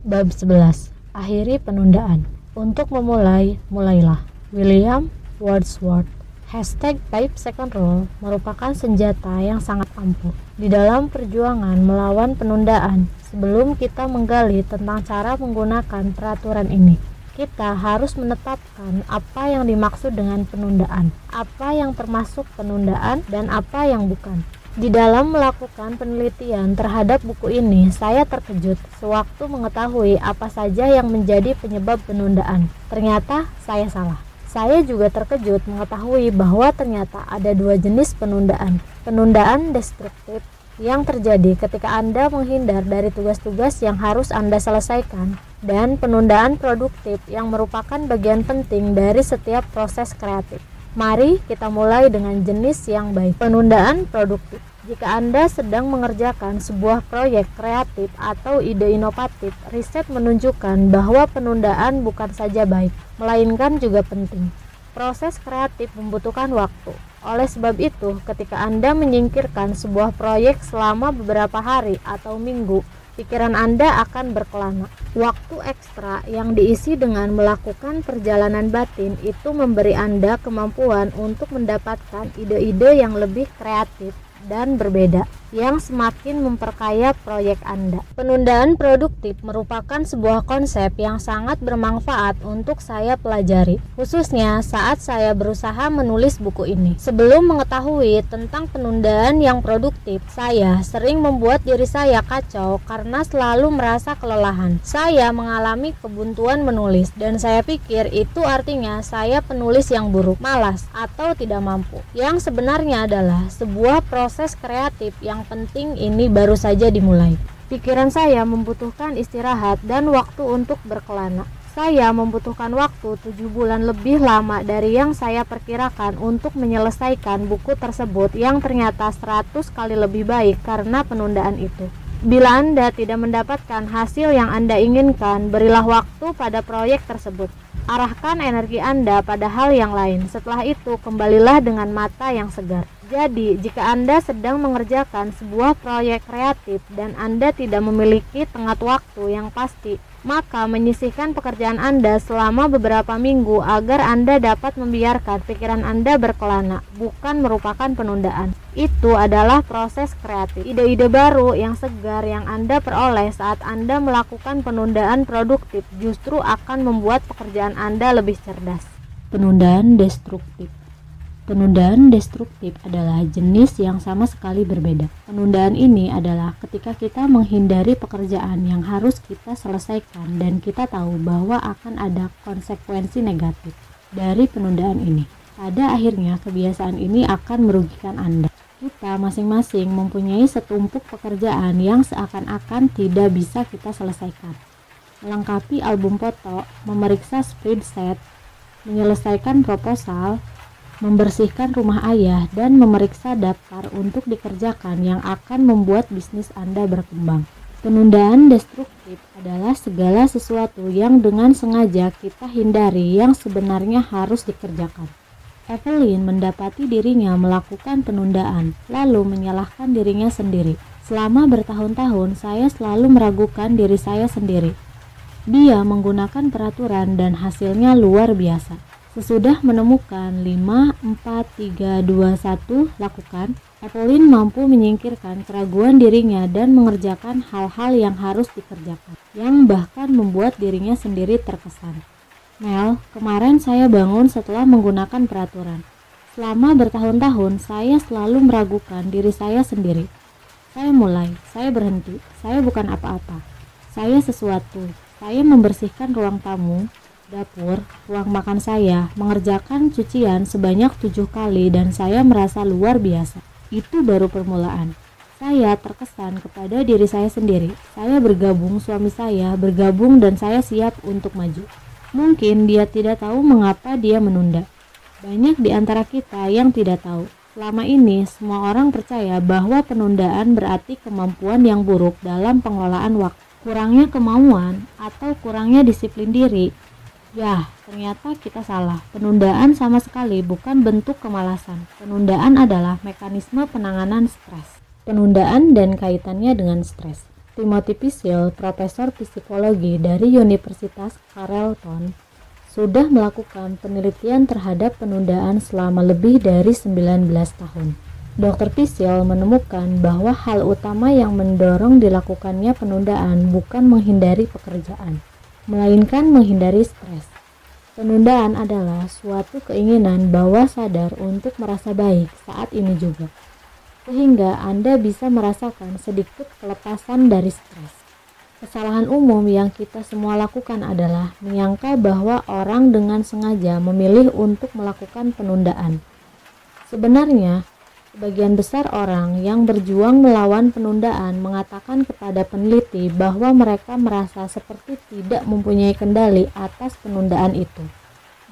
Bab 11. Akhiri penundaan. Untuk memulai, mulailah. William Wordsworth. Hashtag 5 second rule merupakan senjata yang sangat ampuh di dalam perjuangan melawan penundaan. Sebelum kita menggali tentang cara menggunakan peraturan ini, kita harus menetapkan apa yang dimaksud dengan penundaan, apa yang termasuk penundaan, dan apa yang bukan. Di dalam melakukan penelitian terhadap buku ini, saya terkejut sewaktu mengetahui apa saja yang menjadi penyebab penundaan. Ternyata saya salah. Saya juga terkejut mengetahui bahwa ternyata ada dua jenis penundaan. Penundaan destruktif yang terjadi ketika Anda menghindar dari tugas-tugas yang harus Anda selesaikan, dan penundaan produktif yang merupakan bagian penting dari setiap proses kreatif. Mari kita mulai dengan jenis yang baik. Penundaan produktif. Jika Anda sedang mengerjakan sebuah proyek kreatif atau ide inovatif, riset menunjukkan bahwa penundaan bukan saja baik, melainkan juga penting. Proses kreatif membutuhkan waktu. Oleh sebab itu, ketika Anda menyingkirkan sebuah proyek selama beberapa hari atau minggu, pikiran Anda akan berkelana. Waktu ekstra yang diisi dengan melakukan perjalanan batin itu memberi Anda kemampuan untuk mendapatkan ide-ide yang lebih kreatif dan berbeda, yang semakin memperkaya proyek Anda. Penundaan produktif merupakan sebuah konsep yang sangat bermanfaat untuk saya pelajari, khususnya saat saya berusaha menulis buku ini. Sebelum mengetahui tentang penundaan yang produktif, saya sering membuat diri saya kacau karena selalu merasa kelelahan. Saya mengalami kebuntuan menulis, dan saya pikir itu artinya saya penulis yang buruk, malas, atau tidak mampu. Yang sebenarnya adalah sebuah proses kreatif yang penting ini baru saja dimulai. Pikiran saya membutuhkan istirahat dan waktu untuk berkelana. Saya membutuhkan waktu 7 bulan lebih lama dari yang saya perkirakan untuk menyelesaikan buku tersebut yang ternyata 100 kali lebih baik karena penundaan itu. Bila Anda tidak mendapatkan hasil yang Anda inginkan, berilah waktu pada proyek tersebut. Arahkan energi Anda pada hal yang lain. Setelah itu, kembalilah dengan mata yang segar. Jadi, jika Anda sedang mengerjakan sebuah proyek kreatif dan Anda tidak memiliki tenggat waktu yang pasti, maka menyisihkan pekerjaan Anda selama beberapa minggu agar Anda dapat membiarkan pikiran Anda berkelana, bukan merupakan penundaan. Itu adalah proses kreatif. Ide-ide baru yang segar yang Anda peroleh saat Anda melakukan penundaan produktif justru akan membuat pekerjaan Anda lebih cerdas. Penundaan destruktif. Penundaan destruktif adalah jenis yang sama sekali berbeda. Penundaan ini adalah ketika kita menghindari pekerjaan yang harus kita selesaikan dan kita tahu bahwa akan ada konsekuensi negatif dari penundaan ini. Pada akhirnya, kebiasaan ini akan merugikan Anda. Kita masing-masing mempunyai setumpuk pekerjaan yang seakan-akan tidak bisa kita selesaikan. Melengkapi album foto, memeriksa spreadsheet, menyelesaikan proposal, membersihkan rumah ayah, dan memeriksa daftar untuk dikerjakan yang akan membuat bisnis Anda berkembang. Penundaan destruktif adalah segala sesuatu yang dengan sengaja kita hindari yang sebenarnya harus dikerjakan. Evelyn mendapati dirinya melakukan penundaan, lalu menyalahkan dirinya sendiri. Selama bertahun-tahun, saya selalu meragukan diri saya sendiri. Dia menggunakan peraturan dan hasilnya luar biasa. Sesudah menemukan 5, 4, 3, 2, 1, lakukan, Evelyn mampu menyingkirkan keraguan dirinya dan mengerjakan hal-hal yang harus dikerjakan, yang bahkan membuat dirinya sendiri terkesan. Mel, kemarin saya bangun setelah menggunakan peraturan. Selama bertahun-tahun, saya selalu meragukan diri saya sendiri. Saya mulai, saya berhenti, saya bukan apa-apa. Saya sesuatu, saya membersihkan ruang tamu, dapur, ruang makan saya, mengerjakan cucian sebanyak 7 kali dan saya merasa luar biasa. Itu baru permulaan. Saya terkesan kepada diri saya sendiri. Saya bergabung, suami saya bergabung, dan saya siap untuk maju. Mungkin dia tidak tahu mengapa dia menunda. Banyak di antara kita yang tidak tahu. Selama ini semua orang percaya bahwa penundaan berarti kemampuan yang buruk dalam pengelolaan waktu, kurangnya kemauan, atau kurangnya disiplin diri. Ya, ternyata kita salah. Penundaan sama sekali bukan bentuk kemalasan. Penundaan adalah mekanisme penanganan stres. Penundaan dan kaitannya dengan stres. Timothy Pisil, profesor psikologi dari Universitas Carleton, sudah melakukan penelitian terhadap penundaan selama lebih dari 19 tahun. Dr. Pisil menemukan bahwa hal utama yang mendorong dilakukannya penundaan bukan menghindari pekerjaan, melainkan menghindari stres. Penundaan adalah suatu keinginan bawah sadar untuk merasa baik saat ini juga, sehingga Anda bisa merasakan sedikit kelepasan dari stres. Kesalahan umum yang kita semua lakukan adalah menyangka bahwa orang dengan sengaja memilih untuk melakukan penundaan. Sebenarnya, sebagian besar orang yang berjuang melawan penundaan mengatakan kepada peneliti bahwa mereka merasa seperti tidak mempunyai kendali atas penundaan itu.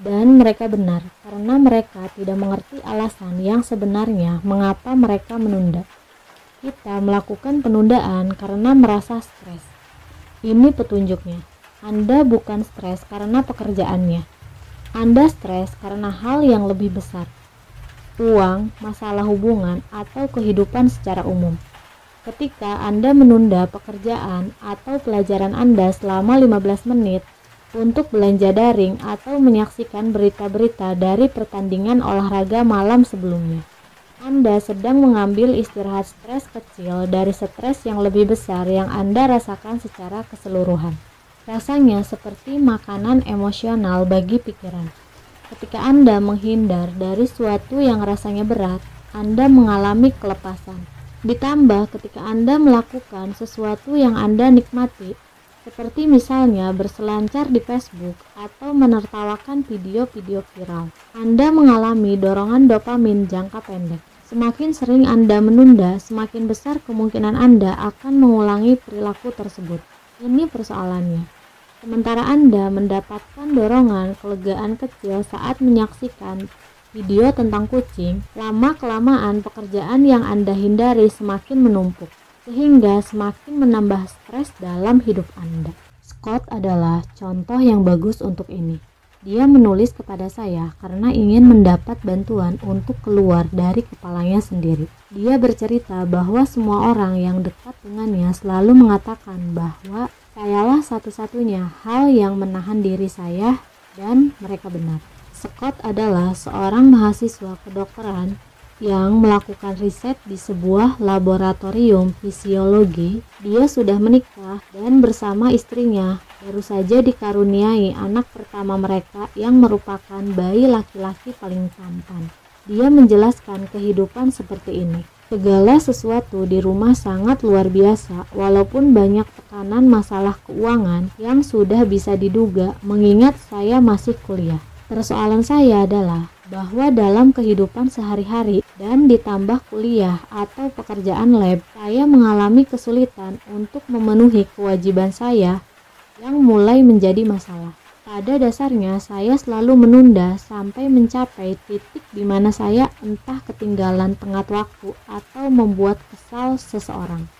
Dan mereka benar, karena mereka tidak mengerti alasan yang sebenarnya mengapa mereka menunda. Kita melakukan penundaan karena merasa stres. Ini petunjuknya. Anda bukan stres karena pekerjaannya. Anda stres karena hal yang lebih besar. Uang, masalah hubungan, atau kehidupan secara umum. Ketika Anda menunda pekerjaan atau pelajaran Anda selama 15 menit untuk belanja daring atau menyaksikan berita-berita dari pertandingan olahraga malam sebelumnya, Anda sedang mengambil istirahat stres kecil dari stres yang lebih besar yang Anda rasakan secara keseluruhan. Rasanya seperti makanan emosional bagi pikiran. Ketika Anda menghindar dari sesuatu yang rasanya berat, Anda mengalami kelepasan. Ditambah ketika Anda melakukan sesuatu yang Anda nikmati, seperti misalnya berselancar di Facebook atau menertawakan video-video viral, Anda mengalami dorongan dopamin jangka pendek. Semakin sering Anda menunda, semakin besar kemungkinan Anda akan mengulangi perilaku tersebut. Ini persoalannya. Sementara Anda mendapatkan dorongan kelegaan kecil saat menyaksikan video tentang kucing, lama-kelamaan pekerjaan yang Anda hindari semakin menumpuk, sehingga semakin menambah stres dalam hidup Anda. Scott adalah contoh yang bagus untuk ini. Dia menulis kepada saya karena ingin mendapat bantuan untuk keluar dari kepalanya sendiri. Dia bercerita bahwa semua orang yang dekat dengannya selalu mengatakan bahwa sayalah satu-satunya hal yang menahan diri saya, dan mereka benar. Scott adalah seorang mahasiswa kedokteran yang melakukan riset di sebuah laboratorium fisiologi. Dia sudah menikah dan bersama istrinya baru saja dikaruniai anak pertama mereka yang merupakan bayi laki-laki paling tampan. Dia menjelaskan kehidupan seperti ini. Segala sesuatu di rumah sangat luar biasa, walaupun banyak tekanan masalah keuangan yang sudah bisa diduga mengingat saya masih kuliah. Persoalan saya adalah bahwa dalam kehidupan sehari-hari dan ditambah kuliah atau pekerjaan lab, saya mengalami kesulitan untuk memenuhi kewajiban saya yang mulai menjadi masalah. Pada dasarnya, saya selalu menunda sampai mencapai titik di mana saya entah ketinggalan tenggat waktu atau membuat kesal seseorang.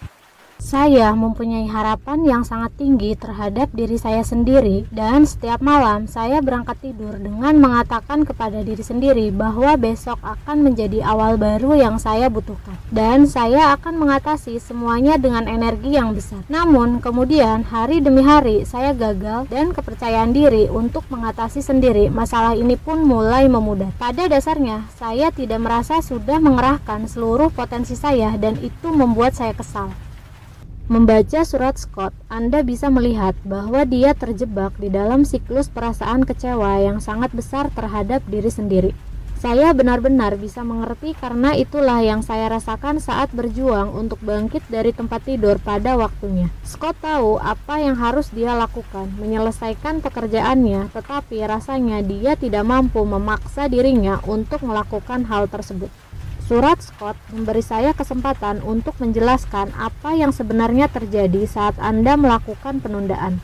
Saya mempunyai harapan yang sangat tinggi terhadap diri saya sendiri, dan setiap malam saya berangkat tidur dengan mengatakan kepada diri sendiri bahwa besok akan menjadi awal baru yang saya butuhkan, dan saya akan mengatasi semuanya dengan energi yang besar. Namun kemudian hari demi hari saya gagal, dan kepercayaan diri untuk mengatasi sendiri masalah ini pun mulai memudar. Pada dasarnya saya tidak merasa sudah mengerahkan seluruh potensi saya, dan itu membuat saya kesal. Membaca surat Scott, Anda bisa melihat bahwa dia terjebak di dalam siklus perasaan kecewa yang sangat besar terhadap diri sendiri. Saya benar-benar bisa mengerti karena itulah yang saya rasakan saat berjuang untuk bangkit dari tempat tidur pada waktunya. Scott tahu apa yang harus dia lakukan, menyelesaikan pekerjaannya, tetapi rasanya dia tidak mampu memaksa dirinya untuk melakukan hal tersebut. Surat Scott memberi saya kesempatan untuk menjelaskan apa yang sebenarnya terjadi saat Anda melakukan penundaan.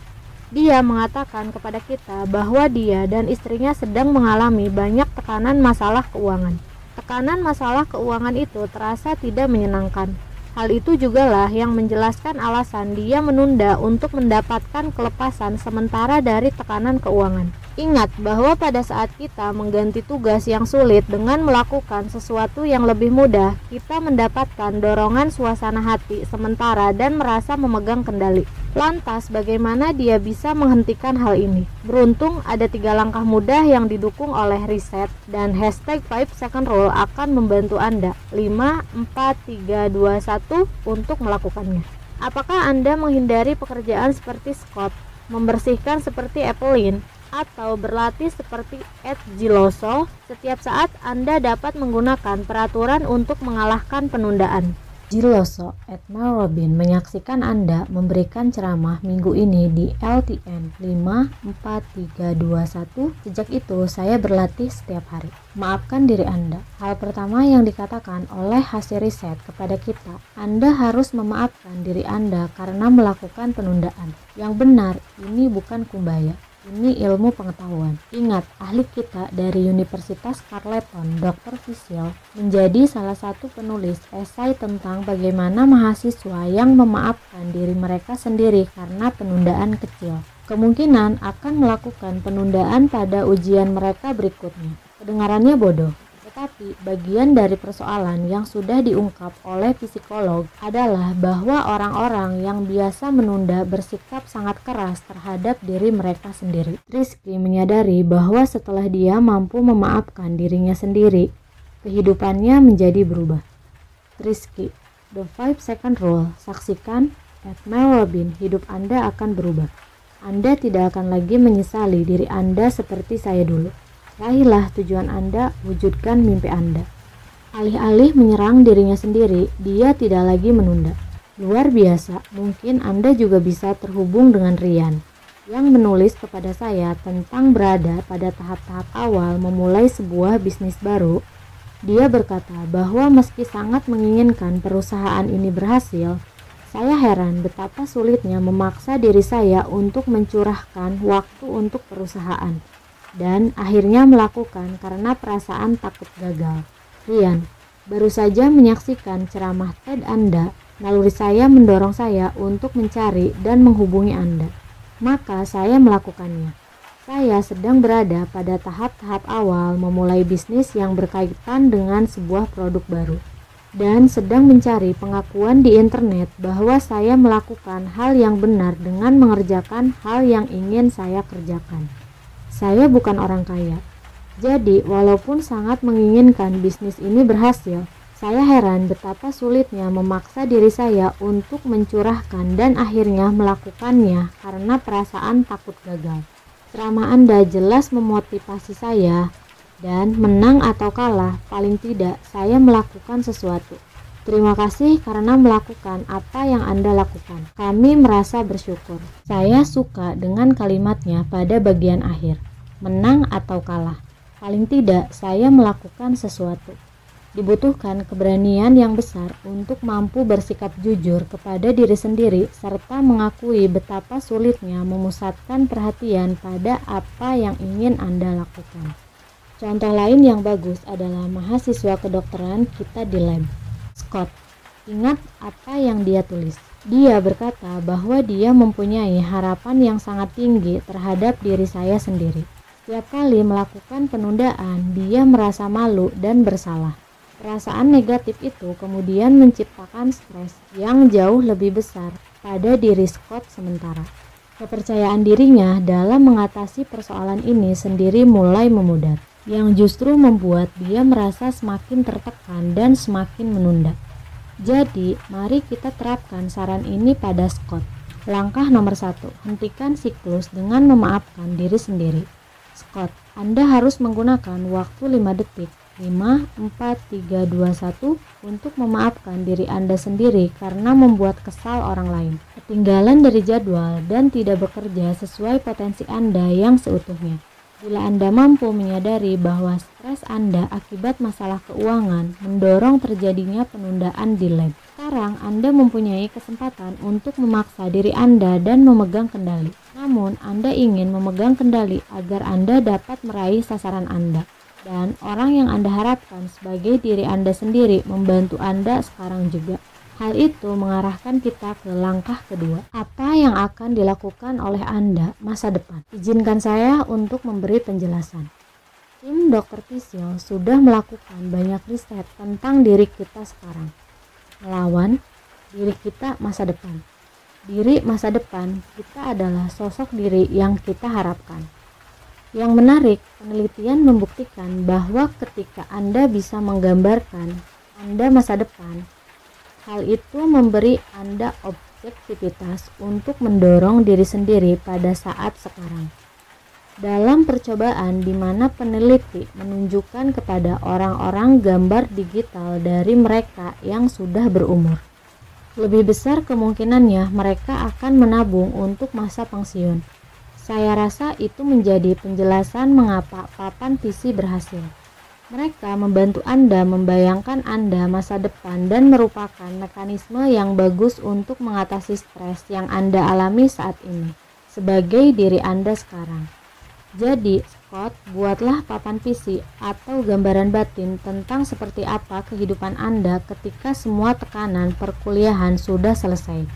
Dia mengatakan kepada kita bahwa dia dan istrinya sedang mengalami banyak tekanan masalah keuangan. Tekanan masalah keuangan itu terasa tidak menyenangkan. Hal itu jugalah yang menjelaskan alasan dia menunda untuk mendapatkan kelepasan sementara dari tekanan keuangan. Ingat bahwa pada saat kita mengganti tugas yang sulit dengan melakukan sesuatu yang lebih mudah, kita mendapatkan dorongan suasana hati sementara dan merasa memegang kendali. Lantas bagaimana dia bisa menghentikan hal ini? Beruntung ada 3 langkah mudah yang didukung oleh riset dan hashtag 5 second rule akan membantu Anda 5, 4, 3, 2, 1 untuk melakukannya. Apakah Anda menghindari pekerjaan seperti Scott, membersihkan seperti Evelyn, atau berlatih seperti Ed Giloso? Setiap saat Anda dapat menggunakan peraturan untuk mengalahkan penundaan. Giloso, Edmel Robin menyaksikan Anda memberikan ceramah minggu ini di LTN 54321. Sejak itu saya berlatih setiap hari. Maafkan diri Anda. Hal pertama yang dikatakan oleh hasil riset kepada kita, Anda harus memaafkan diri Anda karena melakukan penundaan. Yang benar, ini bukan kumbaya. Ini ilmu pengetahuan. Ingat, ahli kita dari Universitas Carleton, Dr. Fischel, menjadi salah satu penulis esai tentang bagaimana mahasiswa yang memaafkan diri mereka sendiri karena penundaan kecil kemungkinan akan melakukan penundaan pada ujian mereka berikutnya. Kedengarannya bodoh, tetapi bagian dari persoalan yang sudah diungkap oleh psikolog adalah bahwa orang-orang yang biasa menunda bersikap sangat keras terhadap diri mereka sendiri. Rizky menyadari bahwa setelah dia mampu memaafkan dirinya sendiri, kehidupannya menjadi berubah. Rizky, The 5 Second Rule. Saksikan Edmel Robin, hidup Anda akan berubah. Anda tidak akan lagi menyesali diri Anda seperti saya dulu. Raihlah tujuan Anda, wujudkan mimpi Anda. Alih-alih menyerang dirinya sendiri, dia tidak lagi menunda. Luar biasa, mungkin Anda juga bisa terhubung dengan Rian, yang menulis kepada saya tentang berada pada tahap-tahap awal memulai sebuah bisnis baru. Dia berkata bahwa meski sangat menginginkan perusahaan ini berhasil, saya heran betapa sulitnya memaksa diri saya untuk mencurahkan waktu untuk perusahaan. Dan akhirnya melakukan karena perasaan takut gagal. Rian, baru saja menyaksikan ceramah TED Anda. Naluri saya mendorong saya untuk mencari dan menghubungi Anda. Maka saya melakukannya. Saya sedang berada pada tahap-tahap awal memulai bisnis yang berkaitan dengan sebuah produk baru. Dan sedang mencari pengakuan di internet bahwa saya melakukan hal yang benar dengan mengerjakan hal yang ingin saya kerjakan. Saya bukan orang kaya, jadi walaupun sangat menginginkan bisnis ini berhasil, saya heran betapa sulitnya memaksa diri saya untuk mencurahkan dan akhirnya melakukannya karena perasaan takut gagal. Ceramah Anda jelas memotivasi saya, dan menang atau kalah, paling tidak saya melakukan sesuatu. Terima kasih karena melakukan apa yang Anda lakukan. Kami merasa bersyukur. Saya suka dengan kalimatnya pada bagian akhir. Menang atau kalah, paling tidak saya melakukan sesuatu. Dibutuhkan keberanian yang besar untuk mampu bersikap jujur kepada diri sendiri serta mengakui betapa sulitnya memusatkan perhatian pada apa yang ingin Anda lakukan. Contoh lain yang bagus adalah mahasiswa kedokteran kita di lab. Scott, ingat apa yang dia tulis. Dia berkata bahwa dia mempunyai harapan yang sangat tinggi terhadap diri saya sendiri. Setiap kali melakukan penundaan, dia merasa malu dan bersalah. Perasaan negatif itu kemudian menciptakan stres yang jauh lebih besar pada diri Scott sementara. Kepercayaan dirinya dalam mengatasi persoalan ini sendiri mulai memudar, yang justru membuat dia merasa semakin tertekan dan semakin menunda. Jadi, mari kita terapkan saran ini pada Scott. Langkah nomor 1, hentikan siklus dengan memaafkan diri sendiri. Scott, Anda harus menggunakan waktu 5 detik, 5, 4, 3, 2, 1 untuk memaafkan diri Anda sendiri karena membuat kesal orang lain, ketinggalan dari jadwal, dan tidak bekerja sesuai potensi Anda yang seutuhnya. Bila Anda mampu menyadari bahwa stres Anda akibat masalah keuangan mendorong terjadinya penundaan di lab, sekarang Anda mempunyai kesempatan untuk memaksa diri Anda dan memegang kendali. Namun, Anda ingin memegang kendali agar Anda dapat meraih sasaran Anda. Dan orang yang Anda harapkan sebagai diri Anda sendiri membantu Anda sekarang juga. Hal itu mengarahkan kita ke langkah kedua. Apa yang akan dilakukan oleh Anda masa depan? Izinkan saya untuk memberi penjelasan. Tim Dr. Pisil sudah melakukan banyak riset tentang diri kita sekarang, melawan diri kita masa depan. Diri masa depan kita adalah sosok diri yang kita harapkan. Yang menarik, penelitian membuktikan bahwa ketika Anda bisa menggambarkan Anda masa depan, hal itu memberi Anda objektivitas untuk mendorong diri sendiri pada saat sekarang. Dalam percobaan di mana peneliti menunjukkan kepada orang-orang gambar digital dari mereka yang sudah berumur, lebih besar kemungkinannya mereka akan menabung untuk masa pensiun. Saya rasa itu menjadi penjelasan mengapa papan visi berhasil. Mereka membantu Anda membayangkan Anda masa depan dan merupakan mekanisme yang bagus untuk mengatasi stres yang Anda alami saat ini sebagai diri Anda sekarang. Jadi, Scott, buatlah papan visi atau gambaran batin tentang seperti apa kehidupan Anda ketika semua tekanan perkuliahan sudah selesai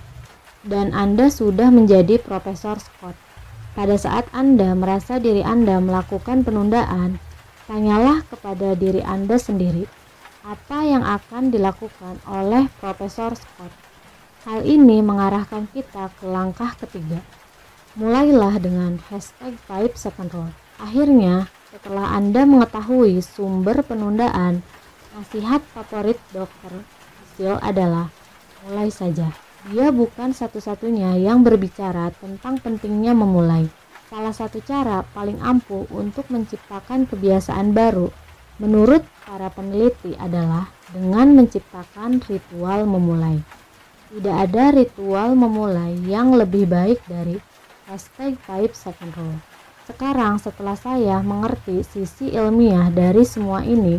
dan Anda sudah menjadi Profesor Scott. Pada saat Anda merasa diri Anda melakukan penundaan, tanyalah kepada diri Anda sendiri, apa yang akan dilakukan oleh Profesor Scott? Hal ini mengarahkan kita ke langkah ketiga. Mulailah dengan hashtag 5 second rule. Akhirnya, setelah Anda mengetahui sumber penundaan, nasihat favorit Dr. Pisil adalah mulai saja. Dia bukan satu-satunya yang berbicara tentang pentingnya memulai. Salah satu cara paling ampuh untuk menciptakan kebiasaan baru menurut para peneliti adalah dengan menciptakan ritual memulai. Tidak ada ritual memulai yang lebih baik dari hashtag 5 second rule. Sekarang setelah saya mengerti sisi ilmiah dari semua ini,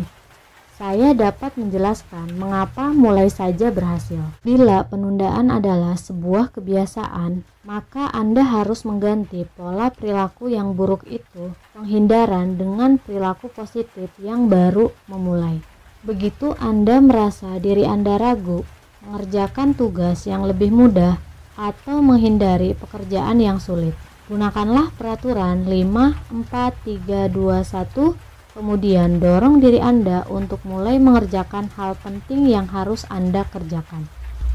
saya dapat menjelaskan mengapa mulai saja berhasil. Bila penundaan adalah sebuah kebiasaan, maka Anda harus mengganti pola perilaku yang buruk itu, penghindaran, dengan perilaku positif yang baru memulai. Begitu Anda merasa diri Anda ragu, mengerjakan tugas yang lebih mudah, atau menghindari pekerjaan yang sulit, gunakanlah peraturan 5, 4, 3, 2, 1. Kemudian dorong diri Anda untuk mulai mengerjakan hal penting yang harus Anda kerjakan.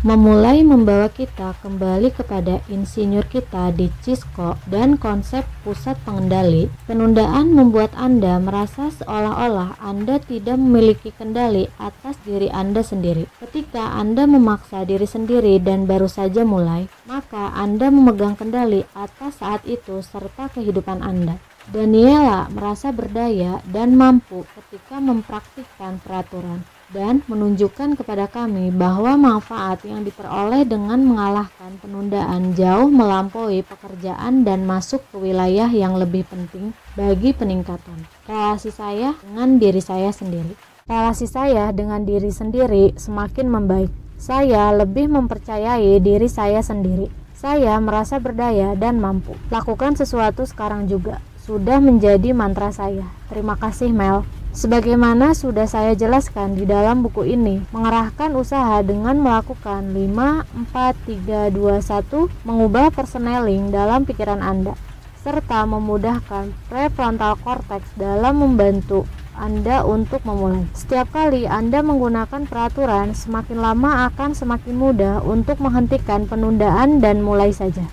Memulai membawa kita kembali kepada insinyur kita di Cisco dan konsep pusat pengendali. Penundaan membuat Anda merasa seolah-olah Anda tidak memiliki kendali atas diri Anda sendiri. Ketika Anda memaksa diri sendiri dan baru saja mulai, maka Anda memegang kendali atas saat itu serta kehidupan Anda. Daniela merasa berdaya dan mampu ketika mempraktikkan peraturan dan menunjukkan kepada kami bahwa manfaat yang diperoleh dengan mengalahkan penundaan jauh melampaui pekerjaan dan masuk ke wilayah yang lebih penting bagi peningkatan relasi saya dengan diri saya sendiri. Relasi saya dengan diri sendiri semakin membaik. Saya lebih mempercayai diri saya sendiri. Saya merasa berdaya dan mampu. Lakukan sesuatu sekarang juga sudah menjadi mantra saya. Terima kasih, Mel. Sebagaimana sudah saya jelaskan di dalam buku ini, mengerahkan usaha dengan melakukan 5, 4, 3, 2, 1, mengubah personeling dalam pikiran Anda, serta memudahkan prefrontal cortex dalam membantu Anda untuk memulai. Setiap kali Anda menggunakan peraturan, semakin lama akan semakin mudah untuk menghentikan penundaan dan mulai saja.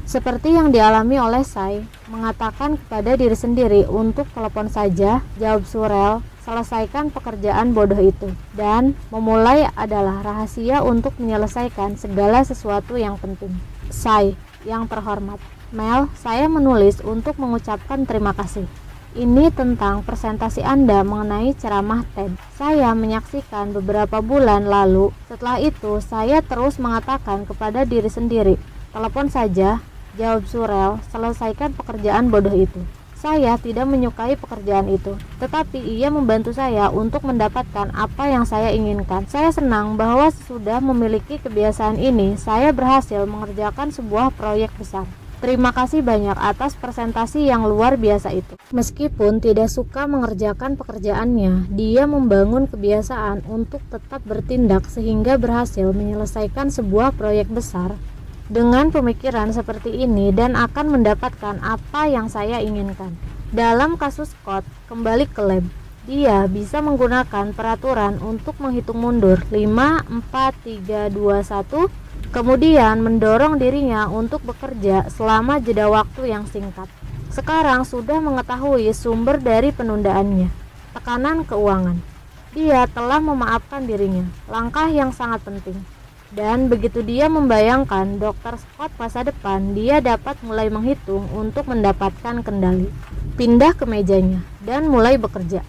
Seperti yang dialami oleh Sai, mengatakan kepada diri sendiri untuk telepon saja, jawab surel, selesaikan pekerjaan bodoh itu, dan memulai adalah rahasia untuk menyelesaikan segala sesuatu yang penting. Sai, yang terhormat, Mel, saya menulis untuk mengucapkan terima kasih. Ini tentang presentasi Anda mengenai ceramah TED. Saya menyaksikan beberapa bulan lalu. Setelah itu, saya terus mengatakan kepada diri sendiri, telepon saja, jawab surel, selesaikan pekerjaan bodoh itu. Saya tidak menyukai pekerjaan itu, tetapi ia membantu saya untuk mendapatkan apa yang saya inginkan. Saya senang bahwa sesudah memiliki kebiasaan ini, saya berhasil mengerjakan sebuah proyek besar. Terima kasih banyak atas presentasi yang luar biasa itu. Meskipun tidak suka mengerjakan pekerjaannya, dia membangun kebiasaan untuk tetap bertindak sehingga berhasil menyelesaikan sebuah proyek besar dengan pemikiran seperti ini dan akan mendapatkan apa yang saya inginkan. Dalam kasus Scott, kembali ke lab, dia bisa menggunakan peraturan untuk menghitung mundur 5, 4, 3, 2, 1, kemudian mendorong dirinya untuk bekerja selama jeda waktu yang singkat. Sekarang sudah mengetahui sumber dari penundaannya, tekanan keuangan. Dia telah memaafkan dirinya, langkah yang sangat penting. Dan begitu dia membayangkan Dr. Scott masa depan, dia dapat mulai menghitung untuk mendapatkan kendali. Pindah ke mejanya dan mulai bekerja.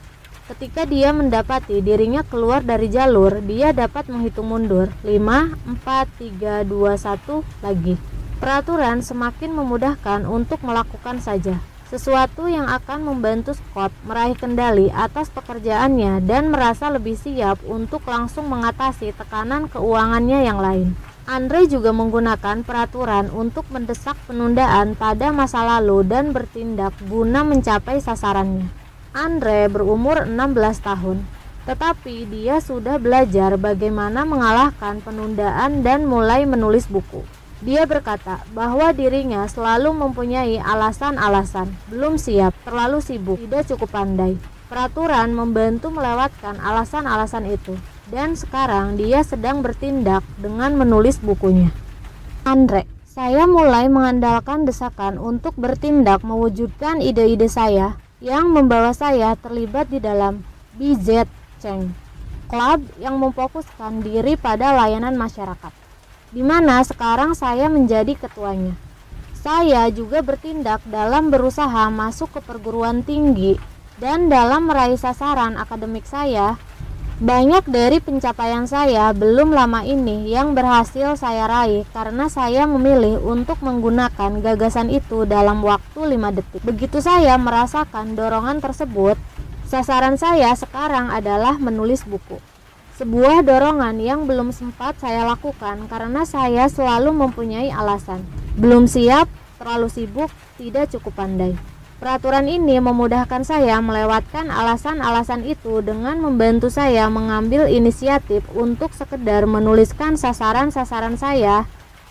Ketika dia mendapati dirinya keluar dari jalur, dia dapat menghitung mundur 5, 4, 3, 2, 1 lagi. Peraturan semakin memudahkan untuk melakukan saja sesuatu yang akan membantu Scott meraih kendali atas pekerjaannya dan merasa lebih siap untuk langsung mengatasi tekanan keuangannya yang lain. Andre juga menggunakan peraturan untuk mendesak penundaan pada masa lalu dan bertindak guna mencapai sasarannya. Andre berumur 16 tahun, tetapi dia sudah belajar bagaimana mengalahkan penundaan dan mulai menulis buku. Dia berkata bahwa dirinya selalu mempunyai alasan-alasan, belum siap, terlalu sibuk, tidak cukup pandai. Peraturan membantu melewatkan alasan-alasan itu, dan sekarang dia sedang bertindak dengan menulis bukunya. Andre, saya mulai mengandalkan desakan untuk bertindak mewujudkan ide-ide saya yang membawa saya terlibat di dalam BZ Cheng, klub yang memfokuskan diri pada layanan masyarakat, di mana sekarang saya menjadi ketuanya. Saya juga bertindak dalam berusaha masuk ke perguruan tinggi dan dalam meraih sasaran akademik saya. Banyak dari pencapaian saya belum lama ini yang berhasil saya raih karena saya memilih untuk menggunakan gagasan itu dalam waktu 5 detik. Begitu saya merasakan dorongan tersebut, sasaran saya sekarang adalah menulis buku. Sebuah dorongan yang belum sempat saya lakukan karena saya selalu mempunyai alasan. Belum siap, terlalu sibuk, tidak cukup pandai. Peraturan ini memudahkan saya melewatkan alasan-alasan itu dengan membantu saya mengambil inisiatif untuk sekedar menuliskan sasaran-sasaran saya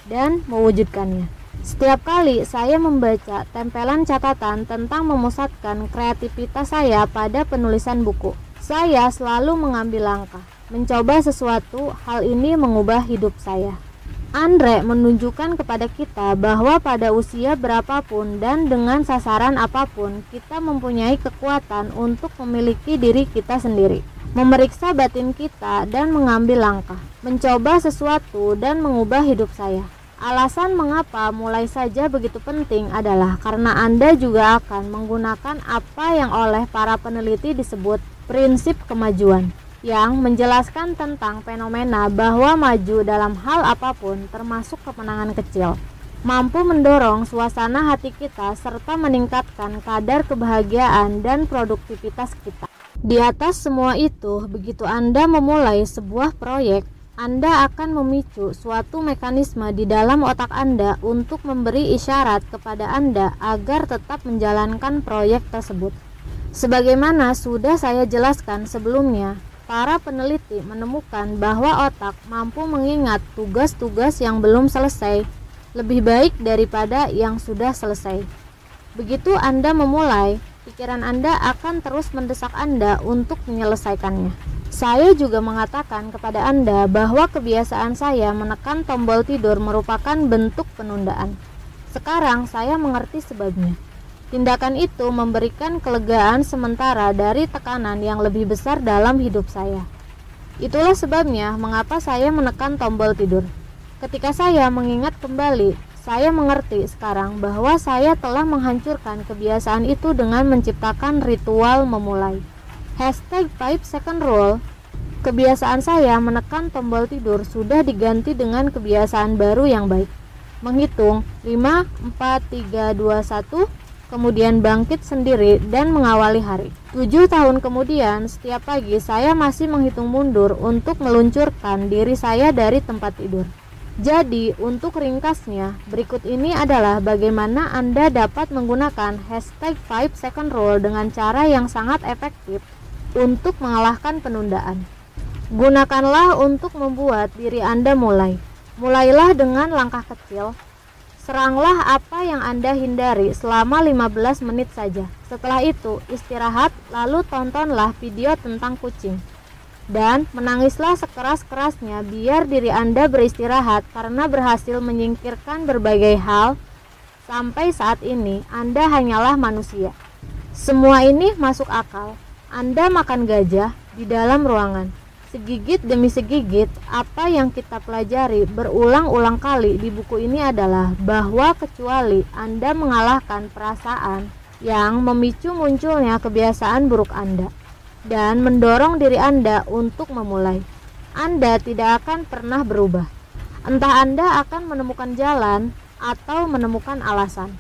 dan mewujudkannya. Setiap kali saya membaca tempelan catatan tentang memusatkan kreativitas saya pada penulisan buku, saya selalu mengambil langkah, mencoba sesuatu. Hal ini mengubah hidup saya. Andre menunjukkan kepada kita bahwa pada usia berapapun dan dengan sasaran apapun, kita mempunyai kekuatan untuk memiliki diri kita sendiri, memeriksa batin kita dan mengambil langkah, mencoba sesuatu dan mengubah hidup saya. Alasan mengapa mulai saja begitu penting adalah karena Anda juga akan menggunakan apa yang oleh para peneliti disebut prinsip kemajuan, yang menjelaskan tentang fenomena bahwa maju dalam hal apapun, termasuk kemenangan kecil, mampu mendorong suasana hati kita serta meningkatkan kadar kebahagiaan dan produktivitas kita. Di atas semua itu, begitu Anda memulai sebuah proyek, Anda akan memicu suatu mekanisme di dalam otak Anda untuk memberi isyarat kepada Anda agar tetap menjalankan proyek tersebut. Sebagaimana sudah saya jelaskan sebelumnya, para peneliti menemukan bahwa otak mampu mengingat tugas-tugas yang belum selesai lebih baik daripada yang sudah selesai. Begitu Anda memulai, pikiran Anda akan terus mendesak Anda untuk menyelesaikannya. Saya juga mengatakan kepada Anda bahwa kebiasaan saya menekan tombol tidur merupakan bentuk penundaan. Sekarang saya mengerti sebabnya. Tindakan itu memberikan kelegaan sementara dari tekanan yang lebih besar dalam hidup saya. Itulah sebabnya mengapa saya menekan tombol tidur. Ketika saya mengingat kembali, saya mengerti sekarang bahwa saya telah menghancurkan kebiasaan itu dengan menciptakan ritual memulai. #5 second rule. Kebiasaan saya menekan tombol tidur sudah diganti dengan kebiasaan baru yang baik. Menghitung 5, 4, 3, 2, 1, kemudian bangkit sendiri dan mengawali hari. 7 tahun kemudian, setiap pagi saya masih menghitung mundur untuk meluncurkan diri saya dari tempat tidur. Jadi, untuk ringkasnya, berikut ini adalah bagaimana Anda dapat menggunakan hashtag 5 second rule dengan cara yang sangat efektif untuk mengalahkan penundaan. Gunakanlah untuk membuat diri Anda mulai. Mulailah dengan langkah kecil. Seranglah apa yang Anda hindari selama 15 menit saja. Setelah itu, istirahat, lalu tontonlah video tentang kucing. Dan menangislah sekeras-kerasnya biar diri Anda beristirahat karena berhasil menyingkirkan berbagai hal. Sampai saat ini, Anda hanyalah manusia. Semua ini masuk akal. Anda makan gajah di dalam ruangan. Segigit demi segigit, apa yang kita pelajari berulang-ulang kali di buku ini adalah bahwa kecuali Anda mengalahkan perasaan yang memicu munculnya kebiasaan buruk Anda dan mendorong diri Anda untuk memulai, Anda tidak akan pernah berubah. Entah Anda akan menemukan jalan atau menemukan alasan.